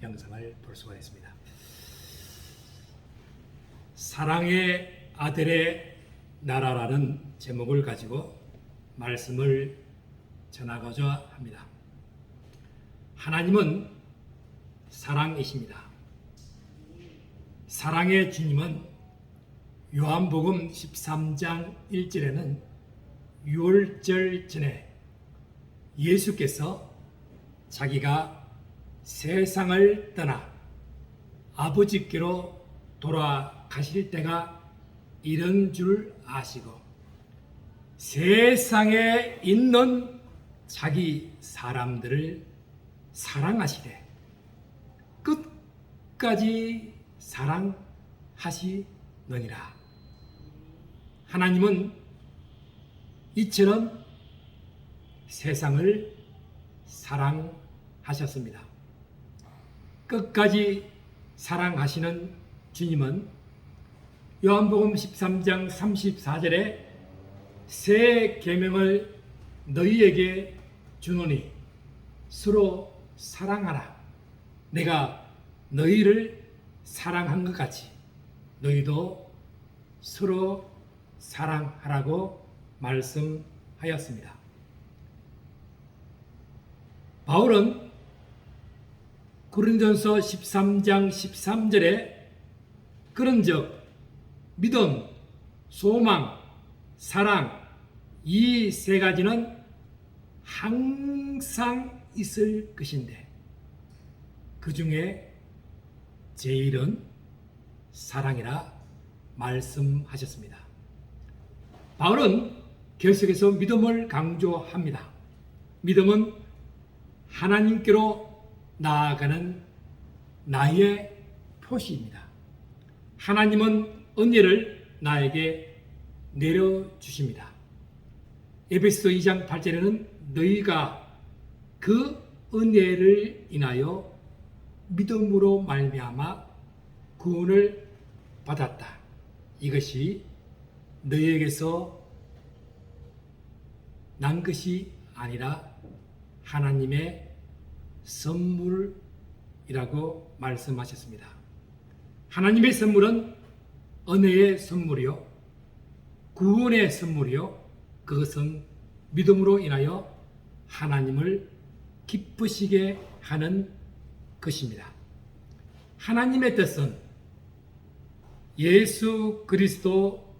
영상을 볼 수가 있습니다. 사랑의 아들의 나라라는 제목을 가지고 말씀을 전하고자 합니다. 하나님은 사랑이십니다. 사랑의 주님은 요한복음 13장 1절에는 유월절 전에 예수께서 자기가 세상을 떠나 아버지께로 돌아가실 때가 이런 줄 아시고 세상에 있는 자기 사람들을 사랑하시되 끝까지 사랑하시느니라. 하나님은 이처럼 세상을 사랑하셨습니다. 끝까지 사랑하시는 주님은 요한복음 13장 34절에 새 계명을 너희에게 주노니 서로 사랑하라. 내가 너희를 사랑한 것 같이 너희도 서로 사랑하라고 말씀하였습니다. 바울은 고린도전서 13장 13절에 그런즉 믿음, 소망, 사랑 이 세 가지는 항상 있을 것인데 그 중에 제일은 사랑이라 말씀하셨습니다. 바울은 계속해서 믿음을 강조합니다. 믿음은 하나님께로 나아가는 나의 표시입니다. 하나님은 은혜를 나에게 내려주십니다. 에베소서 2장 8절에는 너희가 그 은혜를 인하여 믿음으로 말미암아 구원을 받았다. 이것이 너희에게서 난 것이 아니라 하나님의 선물이라고 말씀하셨습니다. 하나님의 선물은 은혜의 선물이요, 구원의 선물이요, 그것은 믿음으로 인하여 하나님을 기쁘시게 하는 것입니다. 하나님의 뜻은 예수 그리스도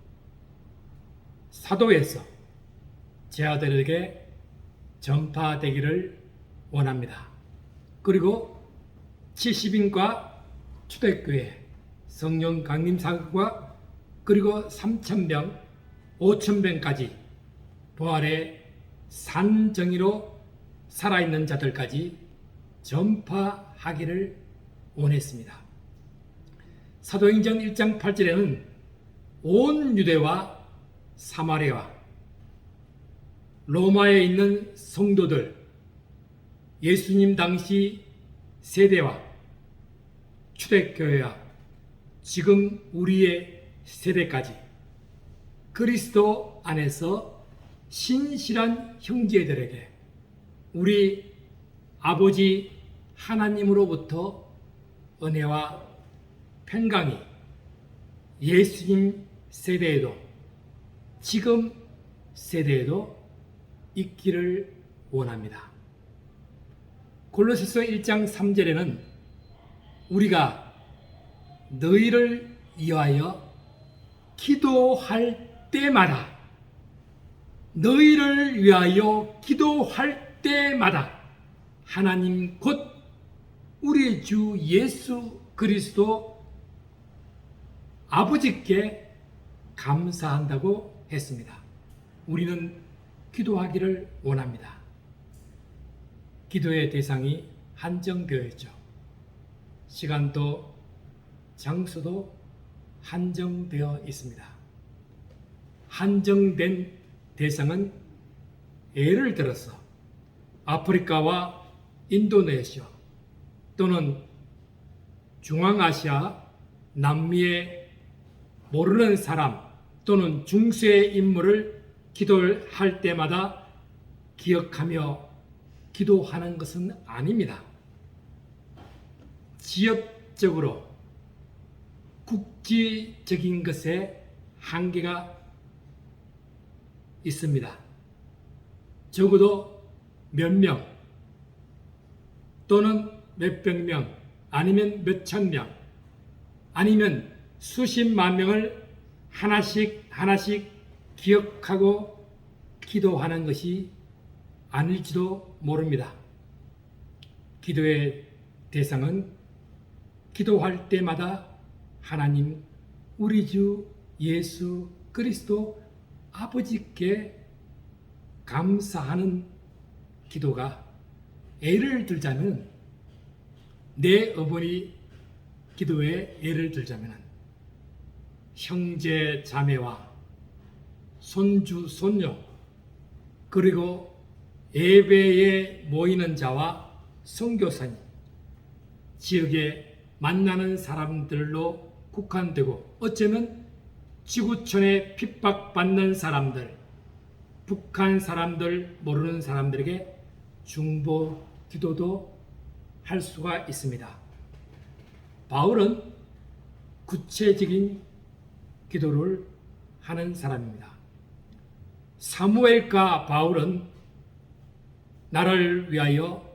사도에서 제 아들에게 전파되기를 원합니다. 그리고 70인과 초대교회 성령 강림 사역과 그리고 3,000병, 5,000병까지 부활의 산정의로 살아있는 자들까지 전파하기를 원했습니다. 사도행전 1장 8절에는 온 유대와 사마리아와 로마에 있는 성도들, 예수님 당시 세대와 초대교회와 지금 우리의 세대까지 그리스도 안에서 신실한 형제들에게 우리 아버지 하나님으로부터 은혜와 평강이 예수님 세대에도 지금 세대에도 있기를 원합니다. 골로새서 1장 3절에는 우리가 너희를 위하여 기도할 때마다 너희를 위하여 기도할 때마다 하나님 곧 우리 주 예수 그리스도 아버지께 감사한다고 했습니다. 우리는 기도하기를 원합니다. 기도의 대상이 한정되어 있죠. 시간도 장소도 한정되어 있습니다. 한정된 대상은 예를 들어서 아프리카와 인도네시아 또는 중앙아시아, 남미의 모르는 사람 또는 중세의 인물을 기도를 할 때마다 기억하며 기도하는 것은 아닙니다. 지역적으로 국지적인 것에 한계가 있습니다. 적어도 몇 명 또는 몇백 명 아니면 몇천 명 아니면 수십만 명을 하나씩 기억하고 기도하는 것이 아닐지도 모릅니다. 기도의 대상은 기도할 때마다 하나님 우리 주 예수 그리스도 아버지께 감사하는 기도가, 예를 들자면 내 어머니 기도에 예를 들자면 형제 자매와 손주 손녀 그리고 예배에 모이는 자와 선교사님, 지역에 만나는 사람들로 국한되고 어쩌면 지구촌에 핍박받는 사람들, 북한 사람들, 모르는 사람들에게 중보 기도도 할 수가 있습니다. 바울은 구체적인 기도를 하는 사람입니다. 사무엘과 바울은 나를 위하여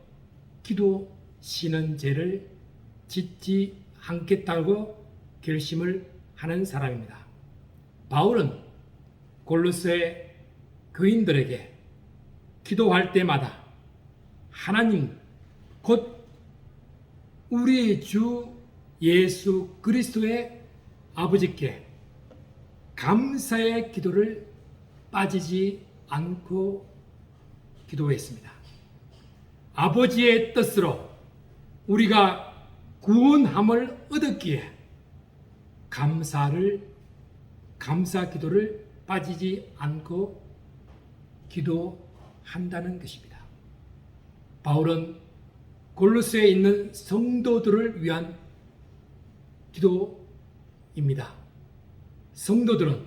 기도시는 죄를 짓지 않겠다고 결심을 하는 사람입니다. 바울은 골로새 교인들에게 기도할 때마다 하나님 곧 우리 주 예수 그리스도의 아버지께 감사의 기도를 빠지지 않고 기도했습니다. 아버지의 뜻으로 우리가 구원함을 얻었기에 감사 기도를 빠지지 않고 기도한다는 것입니다. 바울은 골로새에 있는 성도들을 위한 기도입니다. 성도들은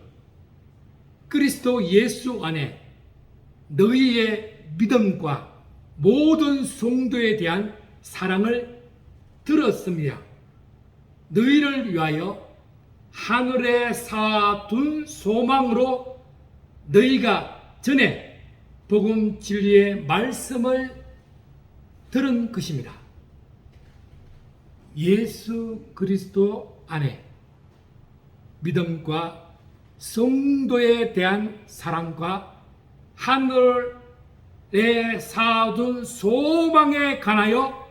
그리스도 예수 안에 너희의 믿음과 모든 성도에 대한 사랑을 들었습니다. 너희를 위하여 하늘에 쌓아둔 소망으로 너희가 전에 복음 진리의 말씀을 들은 것입니다. 예수 그리스도 안에 믿음과 성도에 대한 사랑과 하늘에 쌓아둔 소망에 관하여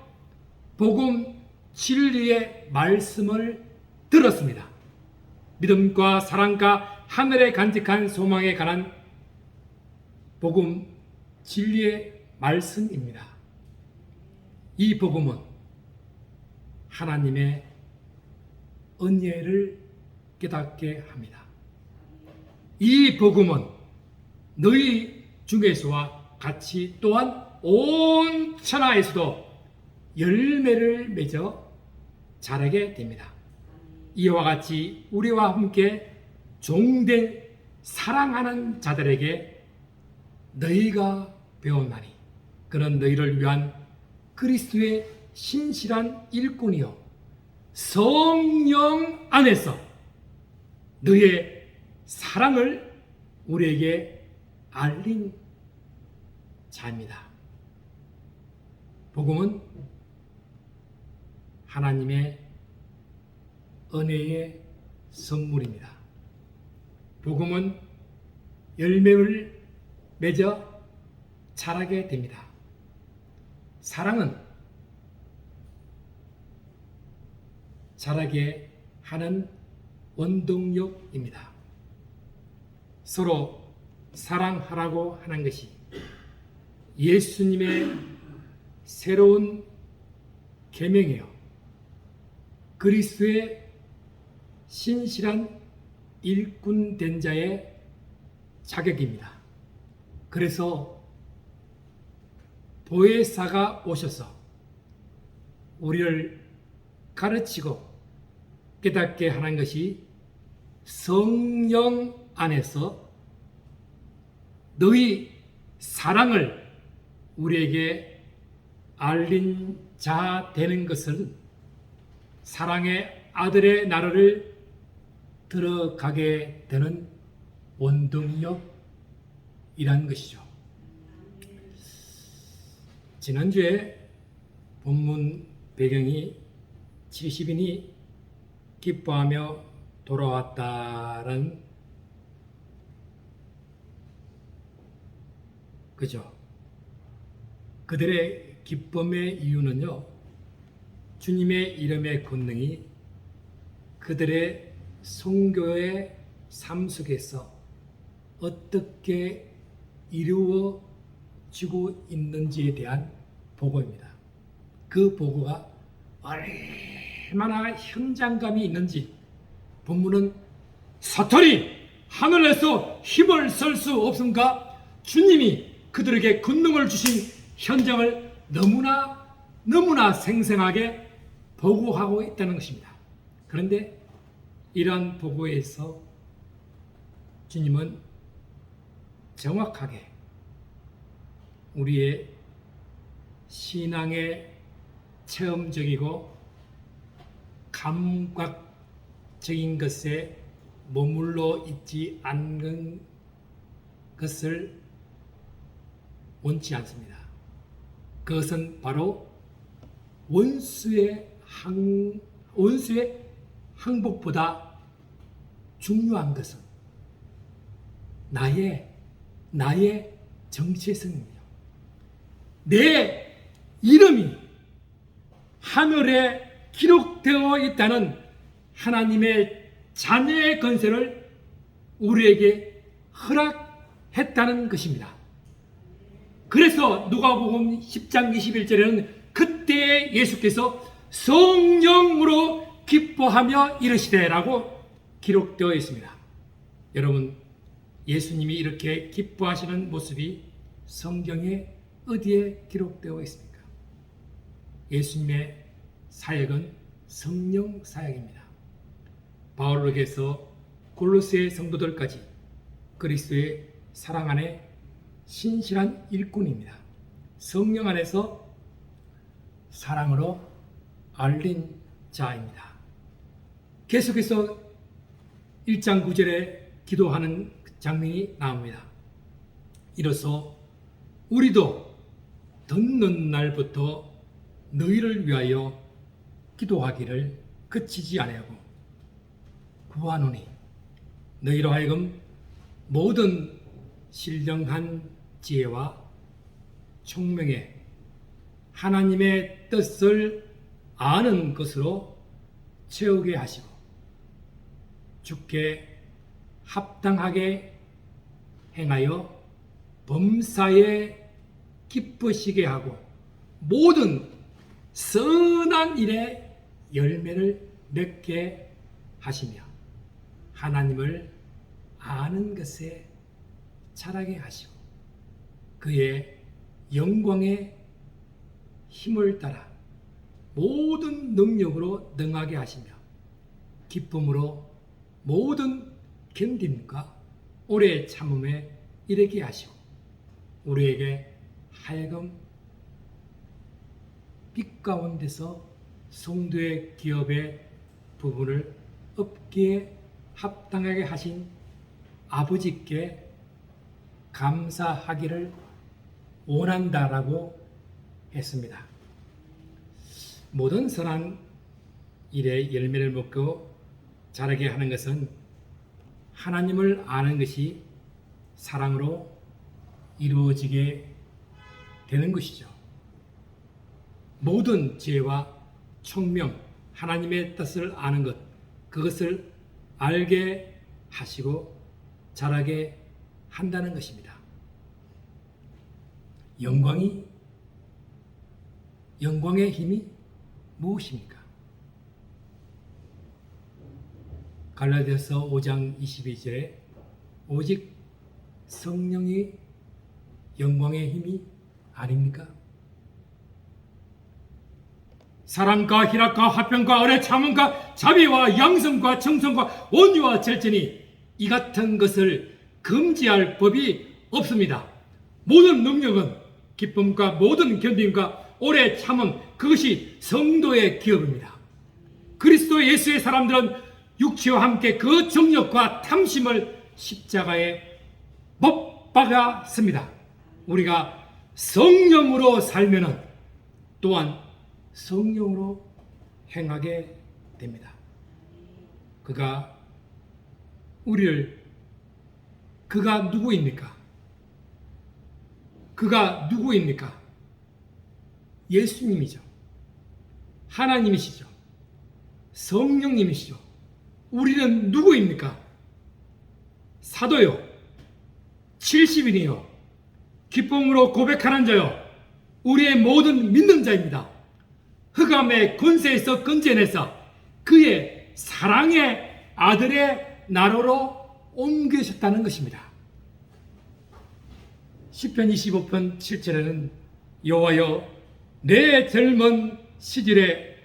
복음 진리의 말씀을 들었습니다. 믿음과 사랑과 하늘에 간직한 소망에 관한 복음 진리의 말씀입니다. 이 복음은 하나님의 은혜를 깨닫게 합니다. 이 복음은 너희 중에서와 같이 또한 온 천하에서도 열매를 맺어 자라게 됩니다. 이와 같이 우리와 함께 종된 사랑하는 자들에게 너희가 배웠나니 그는 너희를 위한 그리스도의 신실한 일꾼이요 성령 안에서 너의 사랑을 우리에게 알린 자입니다. 복음은 하나님의 은혜의 선물입니다. 복음은 열매를 맺어 자라게 됩니다. 사랑은 자라게 하는 원동력입니다. 서로 사랑하라고 하는 것이 예수님의 새로운 계명이요 그리스도의 신실한 일꾼 된 자의 자격입니다. 그래서 보혜사가 오셔서 우리를 가르치고 깨닫게 하는 것이 성령 안에서 너희 사랑을 우리에게 알린 자 되는 것을 사랑의 아들의 나라를 들어가게 되는 원동력이란 것이죠. 지난주에 본문 배경이 70인이 기뻐하며 돌아왔다는 그죠. 그들의 기쁨의 이유는요, 주님의 이름의 권능이 그들의 선교의 삶 속에서 어떻게 이루어지고 있는지에 대한 보고입니다. 그 보고가 얼마나 현장감이 있는지 본문은 사탄이 하늘에서 힘을 쓸 수 없음과 주님이 그들에게 권능을 주신 현장을 너무나 생생하게 보고하고 있다는 것입니다. 그런데 이러한 보고에서 주님은 정확하게 우리의 신앙의 체험적이고 감각적인 것에 머물러 있지 않는 것을 원치 않습니다. 그것은 바로 원수의 항복보다 중요한 것은 나의 정체성입니다. 내 이름이 하늘에 기록되어 있다는 하나님의 자녀의 권세를 우리에게 허락했다는 것입니다. 그래서 누가복음 10장 21절에는 그때 예수께서 성령으로 기뻐하며 이르시되라고 기록되어 있습니다. 여러분, 예수님이 이렇게 기뻐하시는 모습이 성경에 어디에 기록되어 있습니까? 예수님의 사역은 성령 사역입니다. 바울에게서 골로새 성도들까지 그리스도의 사랑 안에 신실한 일꾼입니다. 성령 안에서 사랑으로 알린 자입니다. 계속해서 1장 9절에 기도하는 장면이 나옵니다. 이로써 우리도 듣는 날부터 너희를 위하여 기도하기를 그치지 아니하고 구하노니 너희로 하여금 모든 신령한 지혜와 총명에 하나님의 뜻을 아는 것으로 채우게 하시고 주께 합당하게 행하여 범사에 기쁘시게 하고 모든 선한 일에 열매를 맺게 하시며 하나님을 아는 것에 자라게 하시고 그의 영광의 힘을 따라 모든 능력으로 능하게 하시며 기쁨으로 모든 견딤과 오래 참음에 이르게 하시고 우리에게 하여금 빛 가운데서 성도의 기업의 부분을 업기에 합당하게 하신 아버지께 감사하기를 원한다라고 했습니다. 모든 선한 일에 열매를 먹고 자라게 하는 것은 하나님을 아는 것이 사랑으로 이루어지게 되는 것이죠. 모든 지혜와 총명, 하나님의 뜻을 아는 것, 그것을 알게 하시고 자라게 한다는 것입니다. 영광의 힘이 무엇입니까? 갈라디아서 5장 22절에 오직 성령이 영광의 힘이 아닙니까? 사랑과 희락과 화평과 오래 참음과 자비와 양성과 정성과 온유와 절제니 이 같은 것을 금지할 법이 없습니다. 모든 능력은 기쁨과 모든 견딤과 오래 참음 그것이 성도의 기업입니다. 그리스도 예수의 사람들은 육체와 함께 그 정욕과 탐심을 십자가에 못 박았습니다. 우리가 성령으로 살면은 또한 성령으로 행하게 됩니다. 그가 누구입니까? 그가 누구입니까? 예수님이죠. 하나님이시죠. 성령님이시죠. 우리는 누구입니까? 사도요, 70인이요, 기쁨으로 고백하는 자요, 우리의 모든 믿는 자입니다. 흑암의 권세에서 건져내서 그의 사랑의 아들의 나라로 옮기셨다는 것입니다. 시편 25편 7절에는 여호와여 내 젊은 시절에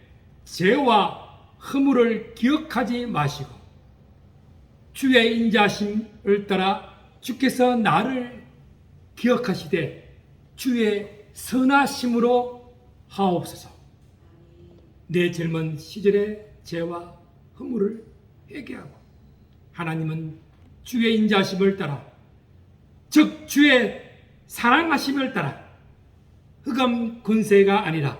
죄와 허물을 기억하지 마시고 주의 인자심을 따라 주께서 나를 기억하시되 주의 선하심으로 하옵소서. 내 젊은 시절의 죄와 허물을 회개하고 하나님은 주의 인자심을 따라 즉 주의 사랑하심을 따라 흑암 권세가 아니라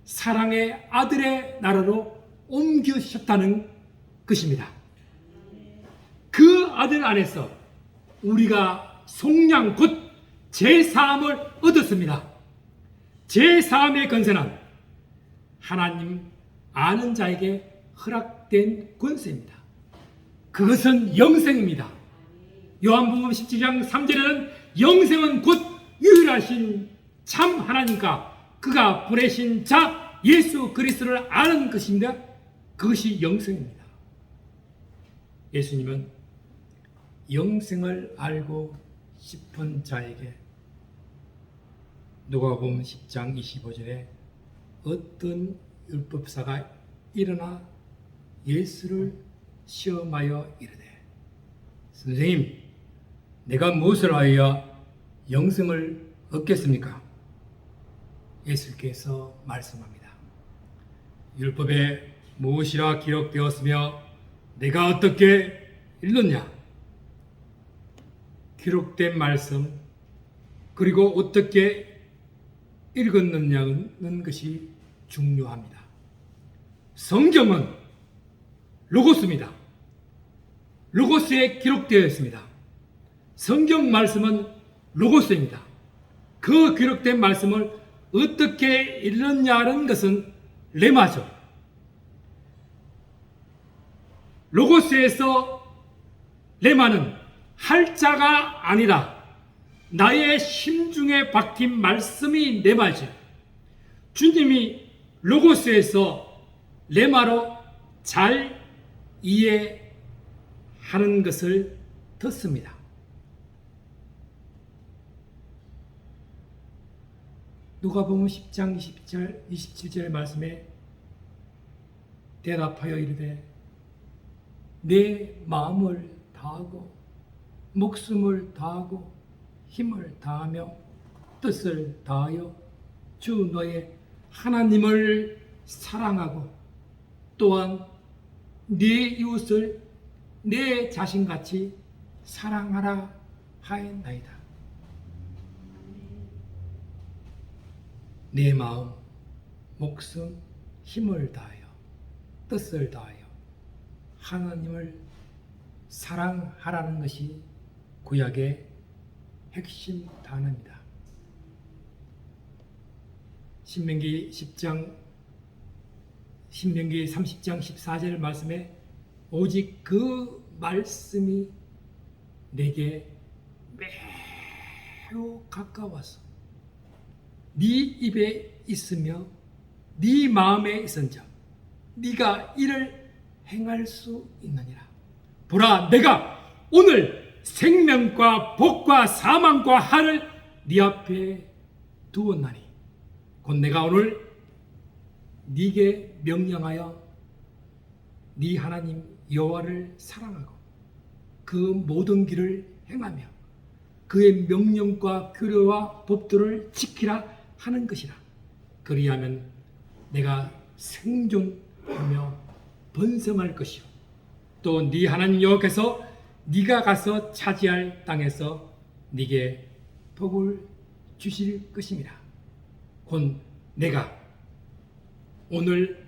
사랑의 아들의 나라로 옮기셨다는 것입니다. 그 아들 안에서 우리가 속량 곧 제사함을 얻었습니다. 제사함의 권세는 하나님 아는 자에게 허락된 권세입니다. 그것은 영생입니다. 요한복음 17장 3절에는 영생은 곧 유일하신 참 하나님과 그가 보내신 자 예수 그리스도를 아는 것입니다. 그것이 영생입니다. 예수님은 영생을 알고 싶은 자에게 누가복음 10장 25절에 어떤 율법사가 일어나 예수를 시험하여 이르되 선생님, 내가 무엇을 하여야 영생을 얻겠습니까? 예수께서 말씀합니다. 율법에 무엇이라 기록되었으며 내가 어떻게 읽었냐? 기록된 말씀 그리고 어떻게 읽었느냐는 것이 중요합니다. 성경은 로고스입니다. 로고스에 기록되어 있습니다. 성경 말씀은 로고스입니다. 그 기록된 말씀을 어떻게 읽느냐는 것은 레마죠. 로고스에서 레마는 할자가 아니라 나의 심중에 박힌 말씀이 레마죠. 주님이 로고스에서 레마로 잘 이해하는 것을 듣습니다. 누가복음 10장 27절의 말씀에 대답하여 이르되 내 마음을 다하고 목숨을 다하고 힘을 다하며 뜻을 다하여 주 너의 하나님을 사랑하고 또한 네 이웃을 내 자신같이 사랑하라 하였나이다. 내 마음, 목숨, 힘을 다하여 뜻을 다하여 하나님을 사랑하라는 것이 구약의 핵심 단어입니다. 신명기 30장 14절 말씀에 오직 그 말씀이 내게 매우 가까워서 네 입에 있으며 네 마음에 있은즉 네가 이를 행할 수 있느니라. 보라, 내가 오늘 생명과 복과 사망과 하를 네 앞에 두었나니 곧 내가 오늘 네게 명령하여 네 하나님 여호와를 사랑하고 그 모든 길을 행하며 그의 명령과 규례와 법도를 지키라 하는 것이라. 그리하면 내가 생존하며 번성할 것이요 또 네 하나님 여호와께서 네가 가서 차지할 땅에서 네게 복을 주실 것입니다. 곧 내가 오늘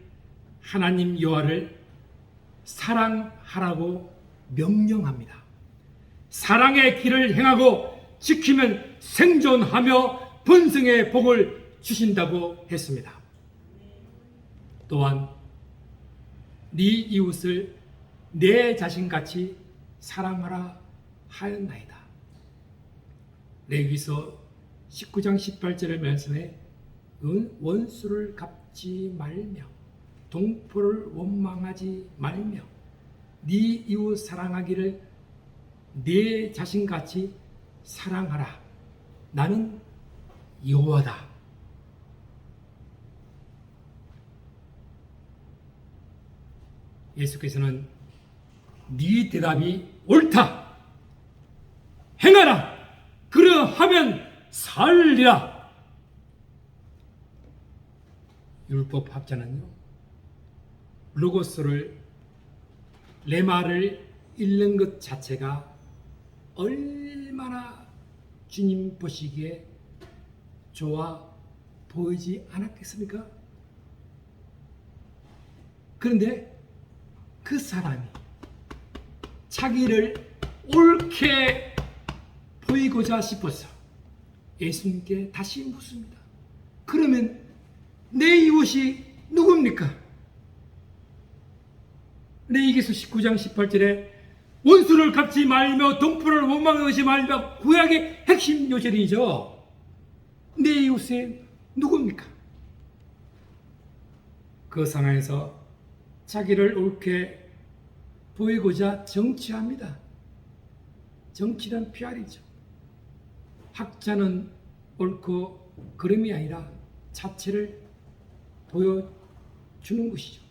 하나님 여호와를 사랑하라고 명령합니다. 사랑의 길을 행하고 지키면 생존하며 번성의 복을 주신다고 했습니다. 또한 네 이웃을 내 자신같이 사랑하라 하였나이다. 레위기서 19장 18절의 말씀에 원수를 갚지 말며 동포를 원망하지 말며 네 이웃 사랑하기를 내 자신같이 사랑하라. 나는 여호와다. 예수께서는 네 대답이 옳다. 행하라. 그러하면 살리라. 율법학자는요, 로고스를 레마를 읽는 것 자체가 얼마나 주님 보시기에 좋아 보이지 않았겠습니까? 그런데 그 사람이 자기를 옳게 보이고자 싶어서 예수님께 다시 묻습니다. 그러면 내 이웃이 누굽니까? 레위기서 19장 18절에 원수를 갚지 말며 동포를 원망하지 말며 구약의 핵심 요절이죠. 내 이웃이 누굽니까? 그 상황에서 자기를 옳게 보이고자 정치합니다. 정치란 PR이죠. 학자는 옳고 그름이 아니라 자체를 보여주는 것이죠.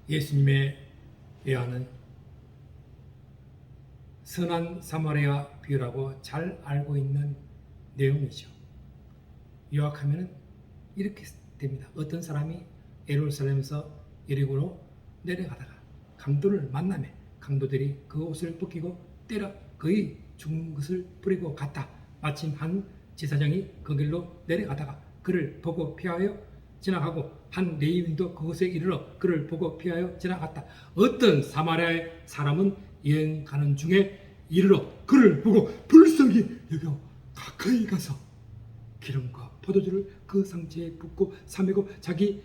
예수님의 예화는 선한 사마리아 비유라고 잘 알고 있는 내용이죠. 요약하면 이렇게 됩니다. 어떤 사람이 예루살렘에서 여리고로 내려가다가 강도를 만나매 강도들이 그 옷을 벗기고 때려 거의 죽은 것을 뿌리고 갔다. 마침 한 제사장이 그 길로 내려가다가 그를 보고 피하여 지나가고 한 레위인도 그곳에 이르러 그를 보고 피하여 지나갔다. 어떤 사마리아의 사람은 여행 가는 중에 이르러 그를 보고 불쌍히 여겨 가까이 가서 기름과 포도주를 그 상체에 붓고 사매고 자기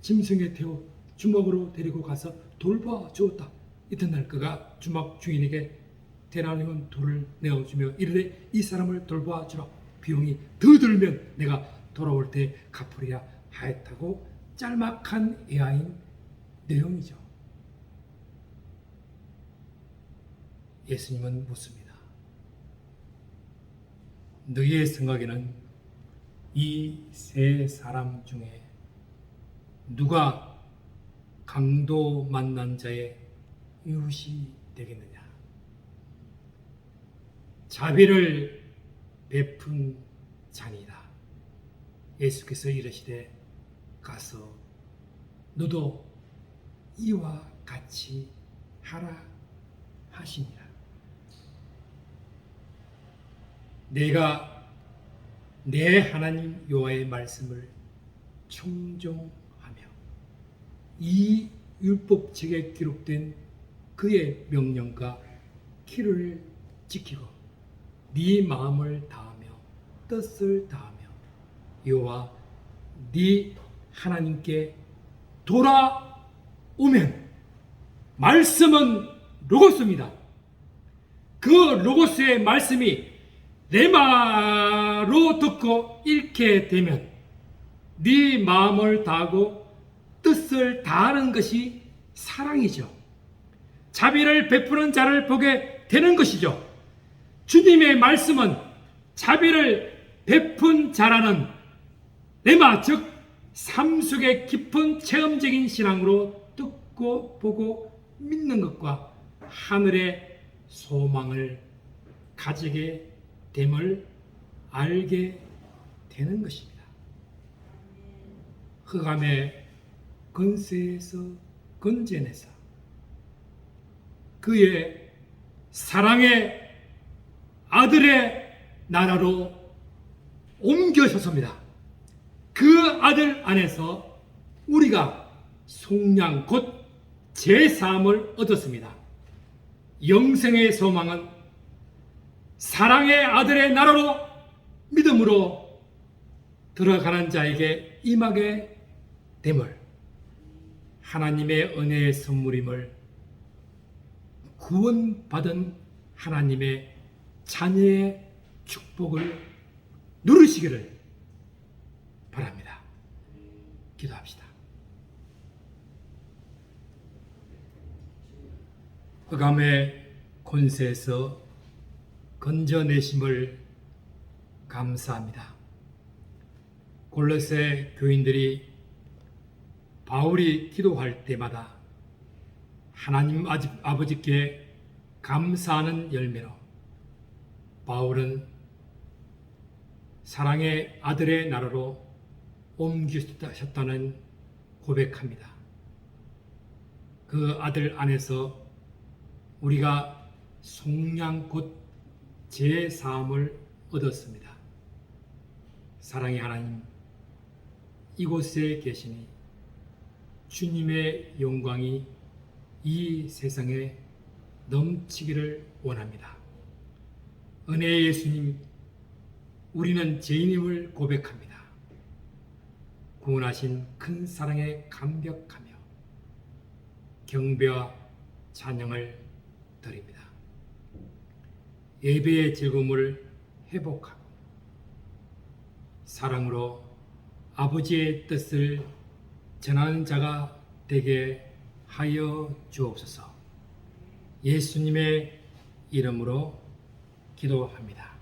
짐승에 태워 주먹으로 데리고 가서 돌봐주었다. 이튿날 그가 주먹 주인에게 대나리온 돌을 내어주며 이르되 이 사람을 돌봐주라. 비용이 더 들면 내가 돌아올 때 갚으리라 하였다고 짤막한 예화인 내용이죠. 예수님은 묻습니다. 너희의 생각에는 이 세 사람 중에 누가 강도 만난 자의 이웃이 되겠느냐? 자비를 베푼 자니라. 예수께서 이르시되 가서 너도 이와 같이 하라 하시니라. 내가 내 하나님 여호와의 말씀을 청종하며 이 율법책에 기록된 그의 명령과 기를 지키고 네 마음을 다하며 뜻을 다하며 여호와 네 하나님께 돌아오면, 말씀은 로고스입니다. 그 로고스의 말씀이 레마로 듣고 읽게 되면 네 마음을 다하고 뜻을 다하는 것이 사랑이죠. 자비를 베푸는 자를 보게 되는 것이죠. 주님의 말씀은 자비를 베푼 자라는 레마, 즉 삶 속의 깊은 체험적인 신앙으로 듣고 보고 믿는 것과 하늘의 소망을 가지게 됨을 알게 되는 것입니다. 흑암의 권세에서 건져내서 그의 사랑의 아들의 나라로 옮겨셨습니다. 그 아들 안에서 우리가 속량 곧 제사함을 얻었습니다. 영생의 소망은 사랑의 아들의 나라로 믿음으로 들어가는 자에게 임하게 됨을, 하나님의 은혜의 선물임을 구원받은 하나님의 자녀의 축복을 누리시기를 바랍니다. 기도합시다. 흑암의 권세에서 건져내심을 감사합니다. 골로새 교인들이 바울이 기도할 때마다 하나님 아버지께 감사하는 열매로 바울은 사랑의 아들의 나라로 옮기셨다는 고백합니다. 그 아들 안에서 우리가 속량 곧 제사함을 얻었습니다. 사랑의 하나님, 이곳에 계시니 주님의 영광이 이 세상에 넘치기를 원합니다. 은혜의 예수님, 우리는 죄인임을 고백합니다. 구원하신 큰 사랑에 감격하며 경배와 찬양을 드립니다. 예배의 즐거움을 회복하고 사랑으로 아버지의 뜻을 전하는 자가 되게 하여 주옵소서. 예수님의 이름으로 기도합니다.